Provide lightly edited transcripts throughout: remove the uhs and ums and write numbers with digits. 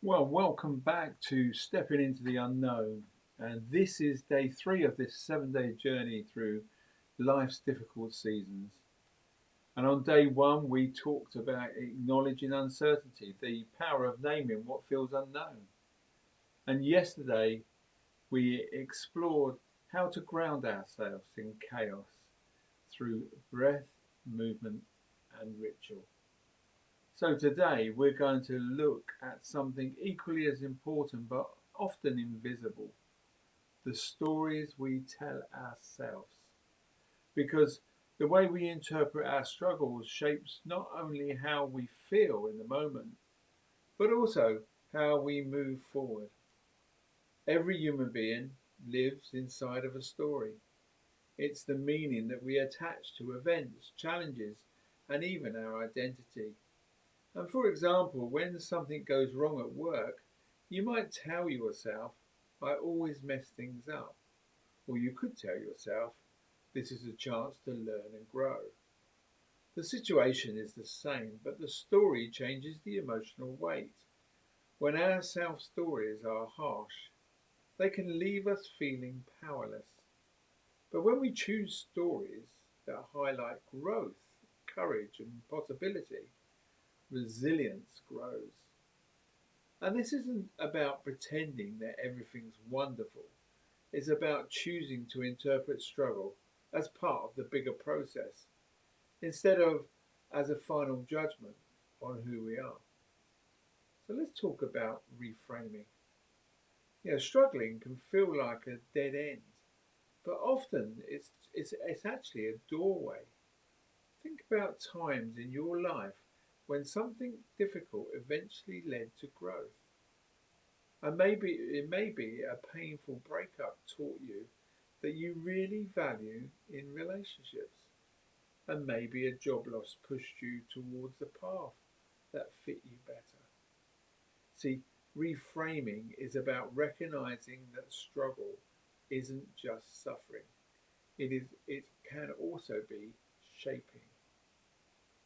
Well, welcome back to Stepping into the Unknown. And this is day 3 of this 7-day journey through life's difficult seasons. And on day 1, we talked about acknowledging uncertainty, the power of naming what feels unknown. And yesterday, we explored how to ground ourselves in chaos through breath, movement, and ritual. So today we're going to look at something equally as important but often invisible, the stories we tell ourselves. Because the way we interpret our struggles shapes not only how we feel in the moment, but also how we move forward. Every human being lives inside of a story. It's the meaning that we attach to events, challenges, and even our identity. And for example, when something goes wrong at work, you might tell yourself, I always mess things up. Or you could tell yourself, this is a chance to learn and grow. The situation is the same, but the story changes the emotional weight. When our self stories are harsh, they can leave us feeling powerless. But when we choose stories that highlight growth, courage, and possibility, resilience grows. And this isn't about pretending that everything's wonderful. It's about choosing to interpret struggle as part of the bigger process instead of as a final judgment on who we are. So let's talk about reframing. Struggling can feel like a dead end, but often it's actually a doorway. Think about times in your life when something difficult eventually led to growth. And maybe it may be a painful breakup taught you that you really value in relationships. And maybe a job loss pushed you towards a path that fit you better. See, reframing is about recognizing that struggle isn't just suffering. It can also be shaping.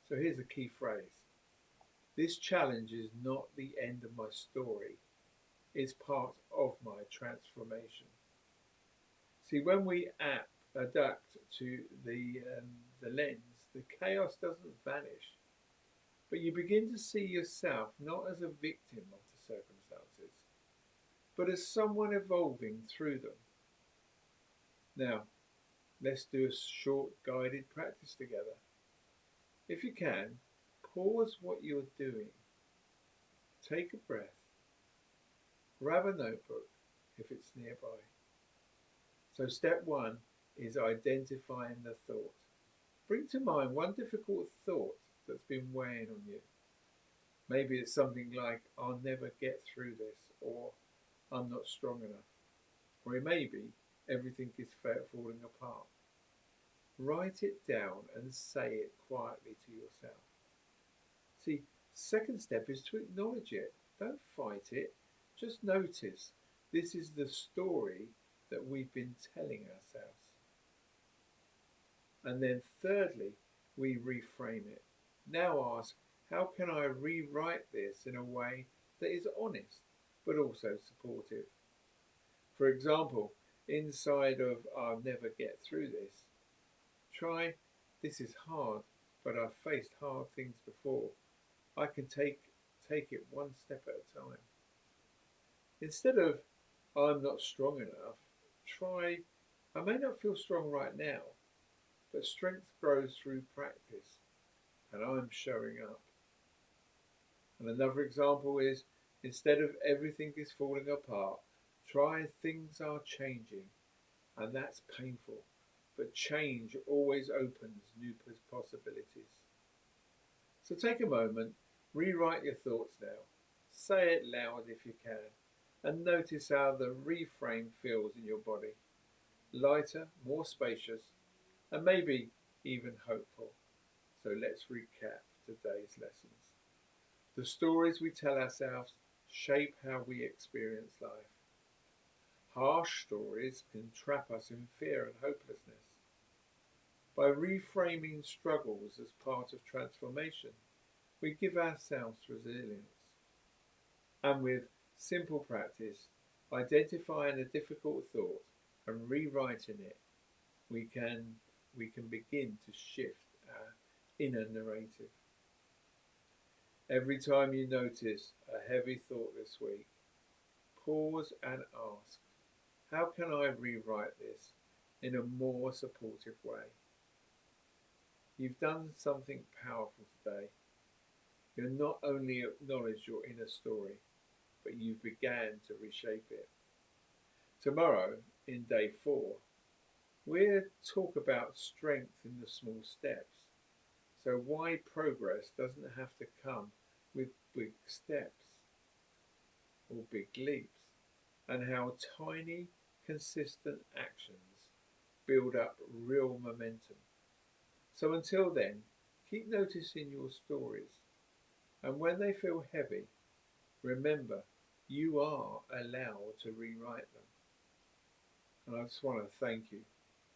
So here's a key phrase. This challenge is not the end of my story. It's part of my transformation. See, when we adapt to the lens, the chaos doesn't vanish, but you begin to see yourself not as a victim of the circumstances, but as someone evolving through them. Now, let's do a short guided practice together. If you can, pause what you're doing, take a breath, grab a notebook if it's nearby. So, step 1 is identifying the thought. Bring to mind one difficult thought that's been weighing on you. Maybe it's something like, I'll never get through this, or I'm not strong enough. Or it may be, everything is falling apart. Write it down and say it quietly to yourself. See, second step is to acknowledge it. Don't fight it, just notice this is the story that we've been telling ourselves. And then thirdly, we reframe it. Now ask, how can I rewrite this in a way that is honest but also supportive? For example, inside of I'll never get through this, try this is hard, but I've faced hard things before. I can take it one step at a time. Instead of I'm not strong enough, try I may not feel strong right now, but strength grows through practice and I'm showing up. And another example is instead of everything is falling apart, try things are changing. And that's painful, but change always opens new possibilities. So take a moment, rewrite your thoughts now, say it loud if you can, and notice how the reframe feels in your body. Lighter, more spacious, and maybe even hopeful. So let's recap today's lessons. The stories we tell ourselves shape how we experience life. Harsh stories can trap us in fear and hopelessness. By reframing struggles as part of transformation, we give ourselves resilience. And with simple practice, identifying a difficult thought and rewriting it, we can we can begin to shift our inner narrative. Every time you notice a heavy thought this week, pause and ask, how can I rewrite this in a more supportive way? You've done something powerful today. You've not only acknowledged your inner story, but you began to reshape it. Tomorrow, in day 4, we'll talk about strength in the small steps. So why progress doesn't have to come with big steps or big leaps, and how tiny, consistent actions build up real momentum. So until then, keep noticing your stories, and when they feel heavy, remember you are allowed to rewrite them. And I just want to thank you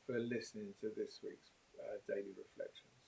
for listening to this week's daily reflection.